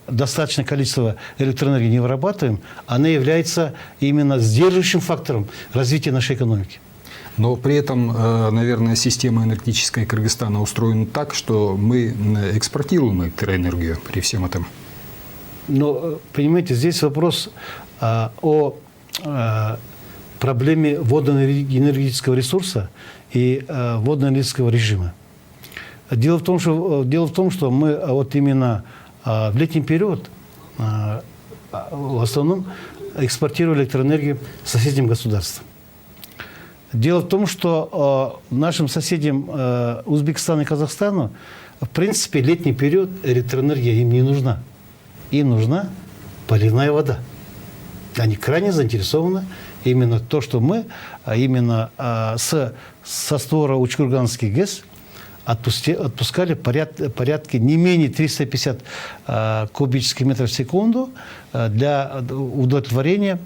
достаточное количество электроэнергии не вырабатываем, она является именно сдерживающим фактором развития нашей экономики. Но при этом, наверное, система энергетическая Кыргызстана устроена так, что мы экспортируем электроэнергию при всем этом. Но, понимаете, здесь вопрос о проблеме водно-энергетического ресурса и водно-энергетического режима. Дело в том, что мы именно в летний период в основном экспортировали электроэнергию соседним государствам. Дело в том, что нашим соседям Узбекистану и Казахстану, в принципе, летний период электроэнергия им не нужна. Им нужна поливная вода. Они крайне заинтересованы именно то, что мы именно со створа Учкурганский ГЭС отпускали порядка не менее 350 кубических метров в секунду для удовлетворения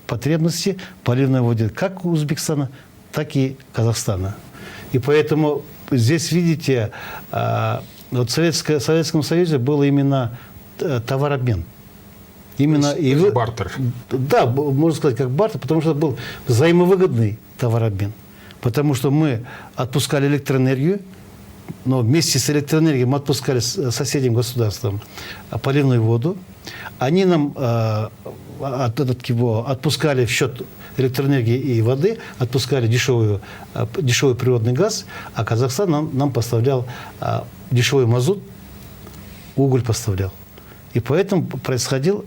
потребностей поливной воды как Узбекистана, так и Казахстана. И поэтому здесь, видите, вот в Советском Союзе был именно товарообмен. Именно бартер. Да, можно сказать, как бартер, потому что был взаимовыгодный товарообмен. Потому что мы отпускали электроэнергию, но вместе с электроэнергией мы отпускали соседним государствам поливную воду. Они нам отпускали в счет электроэнергии и воды, отпускали дешевый природный газ, а Казахстан нам поставлял дешевый мазут, уголь поставлял. И поэтому происходил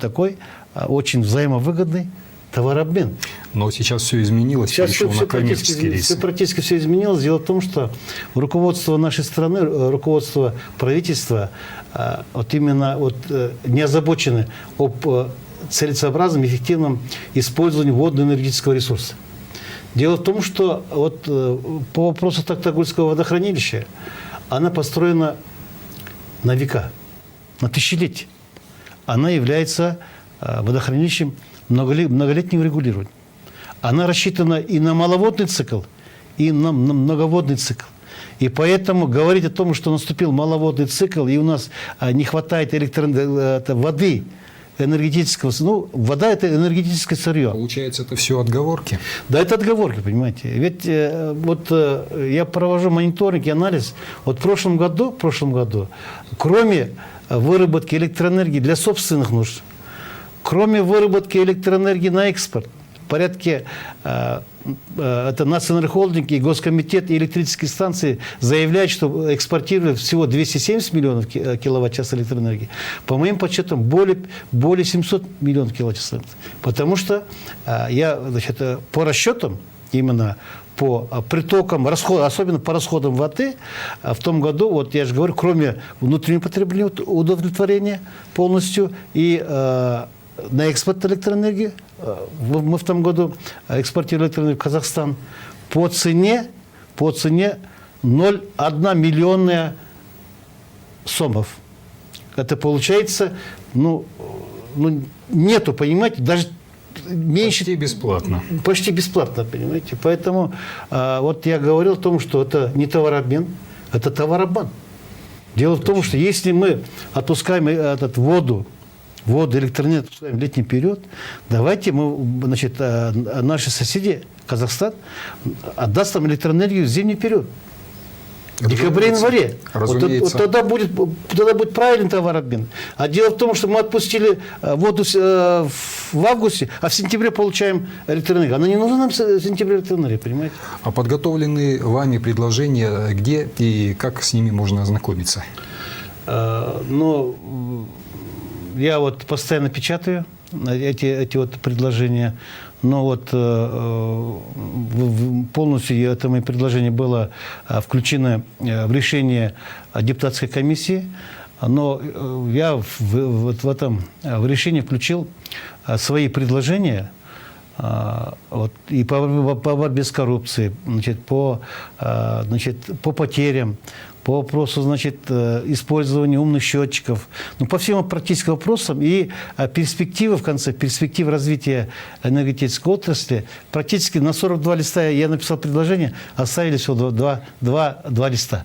такой очень взаимовыгодный товарообмен. Но сейчас все изменилось, сейчас перешел на коммерческий рейс. Практически все изменилось. Дело в том, что руководство нашей страны, руководство правительства не озабочены об целесообразном, эффективном использовании водно-энергетического ресурса. Дело в том, что по вопросу Токтагульского водохранилища она построена на века, на тысячелетия. Она является водохранилищем многолетнего регулирования. Она рассчитана и на маловодный цикл, и на многоводный цикл. И поэтому говорить о том, что наступил маловодный цикл, и у нас не хватает воды энергетического... вода – это энергетическое сырье. Получается, это все отговорки? Да, это отговорки, понимаете. Ведь я провожу мониторинг и анализ. Вот в прошлом году, кроме выработки электроэнергии для собственных нужд, кроме выработки электроэнергии на экспорт, в порядке это Национальный и Госкомитет и электрические станции заявляют, что экспортировали всего 270 миллионов киловатт-час электроэнергии. По моим подсчетам, более 700 миллионов киловатт-час. Потому что по расчетам, именно по притокам, особенно по расходам воды, в том году, я же говорю, кроме внутреннего потребления, удовлетворения полностью и на экспорт электроэнергии, мы в том году экспортировали электроэнергию в Казахстан по цене 0,1 миллионная сомов. Это получается, нету, понимаете, даже меньше. Почти бесплатно. Почти бесплатно, понимаете. Поэтому я говорил о том, что это не товарообмен, это товарообман. Дело в том, что если мы отпускаем воду, электроэнергию отпускаем в летний период, давайте наши соседи, Казахстан, отдаст нам электроэнергию в зимний период. В декабре-январе. Тогда будет правильный товарообмен. А дело в том, что мы отпустили воду в августе, а в сентябре получаем электроэнергию. Она не нужна нам в сентябре электроэнергия, понимаете? А подготовленные вами предложения, где и как с ними можно ознакомиться? Я постоянно печатаю эти предложения, но полностью это мое предложение было включено в решение депутатской комиссии, но я в решении включил свои предложения и по борьбе с коррупцией, по потерям, по вопросу, использования умных счетчиков, по всем практическим вопросам и перспективы развития энергетической отрасли. Практически на 42 листа я написал предложение, оставили всего два листа.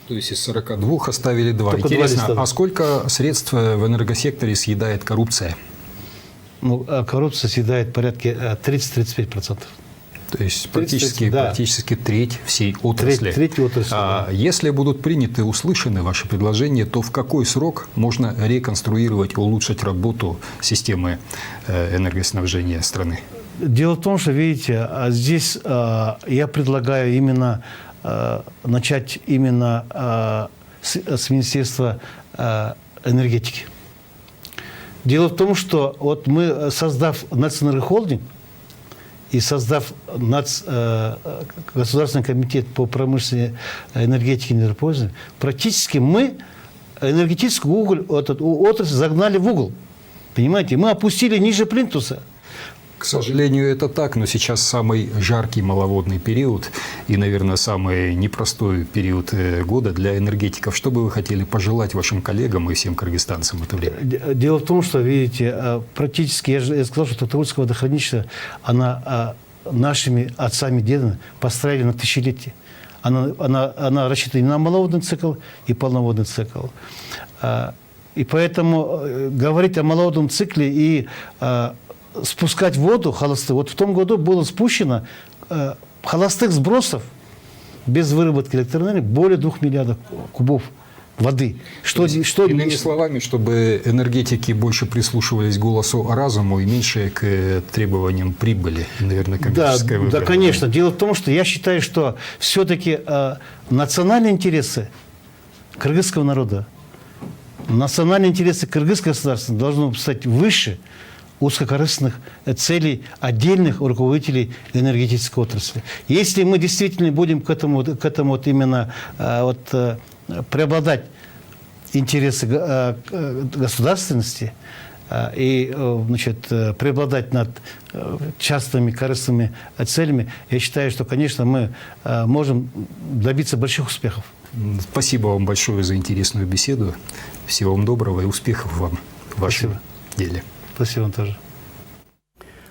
То есть из 42 оставили 2. Только Интересно, 2 листа. А сколько средств в энергосекторе съедает коррупция? Коррупция съедает порядка 30-35%. То есть практически треть всей отрасли. Треть отрасли. Если будут приняты и услышаны ваши предложения, то в какой срок можно реконструировать, улучшить работу системы энергоснабжения страны? Дело в том, что, видите, здесь я предлагаю именно начать с Министерства энергетики. Дело в том, что мы, создав национальный холдинг и создав Государственный комитет по промышленной энергетике и энергопользованию, практически мы энергетическую отрасль загнали в угол. Понимаете, мы опустили ниже плинтуса. К сожалению, это так, но сейчас самый жаркий маловодный период и, наверное, самый непростой период года для энергетиков. Что бы вы хотели пожелать вашим коллегам и всем кыргызстанцам в это время? Дело в том, что, видите, практически, я сказал, что Таптагульское водохранилище, она нашими отцами, дедами построили на тысячелетия. Она рассчитана и на маловодный цикл, и полноводный цикл. И поэтому говорить о маловодном цикле и спускать воду холостую. Вот в том году было спущено холостых сбросов без выработки электроэнергии более 2 миллиардов кубов воды. Иными словами, чтобы энергетики больше прислушивались к голосу разуму и меньше к требованиям прибыли, наверное, коммерческое выбор. Да, конечно. Дело в том, что я считаю, что все-таки национальные интересы кыргызского народа, национальные интересы кыргызского государства должны стать выше узкокорыстных целей отдельных руководителей энергетической отрасли. Если мы действительно будем к этому вот именно преобладать интересы государственности и, значит, преобладать над частными корыстными целями, я считаю, что, конечно, мы можем добиться больших успехов. Спасибо вам большое за интересную беседу. Всего вам доброго и успехов вам в вашем деле. Спасибо вам тоже.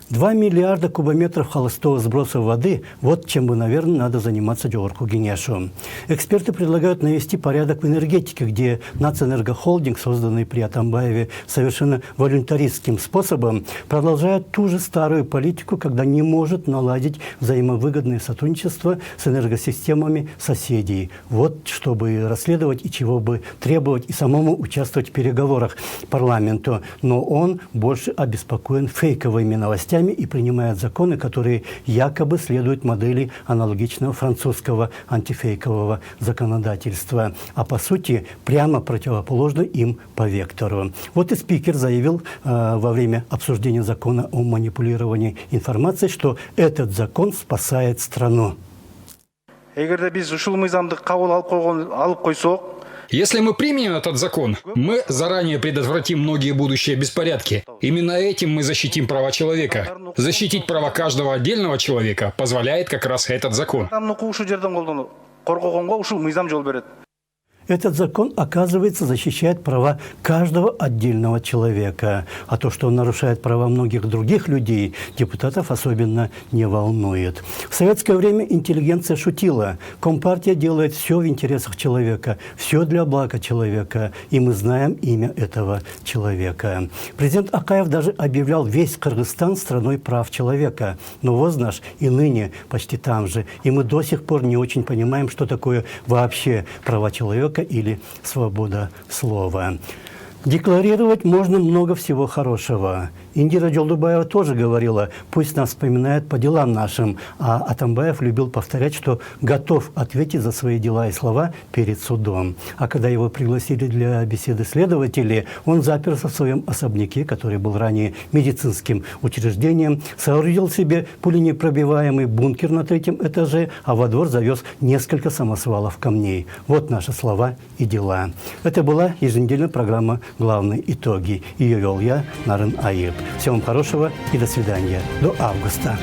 2 миллиарда кубометров холостого сброса воды – вот чем бы, наверное, надо заниматься Жогорку Кеңешу. Эксперты предлагают навести порядок в энергетике, где Нацэнергохолдинг, созданный при Атамбаеве совершенно волюнтаристским способом, продолжает ту же старую политику, когда не может наладить взаимовыгодное сотрудничество с энергосистемами соседей. Вот чтобы расследовать и чего бы требовать и самому участвовать в переговорах парламенту. Но он больше обеспокоен фейковыми новостями и принимает законы, которые якобы следуют модели аналогичного французского антифейкового законодательства, а по сути прямо противоположно им по вектору. Вот и спикер заявил во время обсуждения закона о манипулировании информацией, что этот закон спасает страну. Если мы примем этот закон, мы заранее предотвратим многие будущие беспорядки. Именно этим мы защитим права человека. Защитить права каждого отдельного человека позволяет как раз этот закон. Этот закон, оказывается, защищает права каждого отдельного человека. А то, что он нарушает права многих других людей, депутатов особенно не волнует. В советское время интеллигенция шутила. Компартия делает все в интересах человека, все для блага человека. И мы знаем имя этого человека. Президент Акаев даже объявлял весь Кыргызстан страной прав человека. Но ВОЗ наш и ныне почти там же. И мы до сих пор не очень понимаем, что такое вообще права человека или свобода слова. Декларировать можно много всего хорошего. Индира Джолдубаева тоже говорила, пусть нас вспоминают по делам нашим. А Атамбаев любил повторять, что готов ответить за свои дела и слова перед судом. А когда его пригласили для беседы следователи, он заперся в своем особняке, который был ранее медицинским учреждением, соорудил себе пуленепробиваемый бункер на 3-м этаже, а во двор завез несколько самосвалов камней. Вот наши слова и дела. Это была еженедельная программа «Главные итоги». Ее вел я, Нарын Аип. Всего вам хорошего и до свидания. До августа.